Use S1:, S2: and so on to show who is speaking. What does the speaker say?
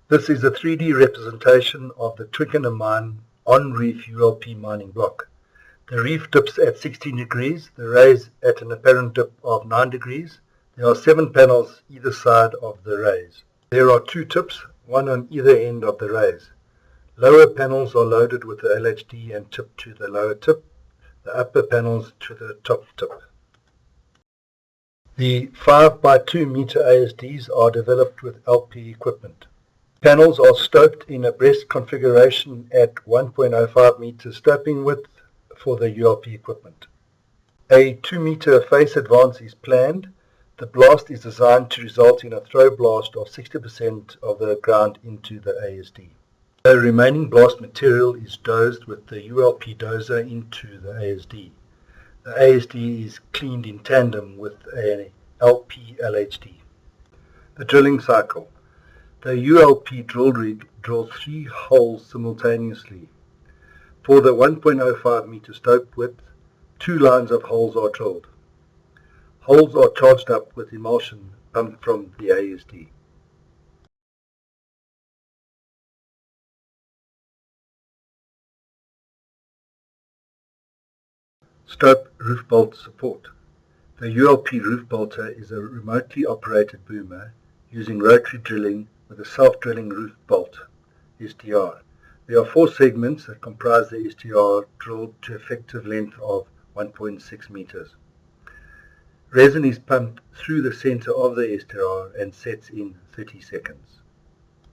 S1: This is a 3D representation of the Twickenham on-reef ULP mining block. The reef dips at 16 degrees, the raise at an apparent dip of 9 degrees. There are 7 panels either side of the raise. There are 2 tips, one on either end of the raise. Lower panels are loaded with the LHD and tipped to the lower tip, the upper panels to the top tip. The 5 by 2 meter ASDs are developed with LP equipment. Panels are stoped in a breast configuration at 1.05 meter stoping width for the ULP equipment. A 2 meter face advance is planned. The blast is designed to result in a throw blast of 60% of the ground into the ASD. The remaining blast material is dozed with the ULP dozer into the ASD. The ASD is cleaned in tandem with an LP LHD. The drilling cycle. The ULP drill rig drills 3 holes simultaneously. For the 1.05 meter stope width, 2 lines of holes are drilled. Holes are charged up with emulsion pumped from the ASD. Stope roof bolt support. The ULP roof bolter is a remotely operated boomer using rotary drilling with a self-drilling roof bolt, SDR. There are 4 segments that comprise the SDR drilled to effective length of 1.6 meters. Resin is pumped through the center of the SDR and sets in 30 seconds.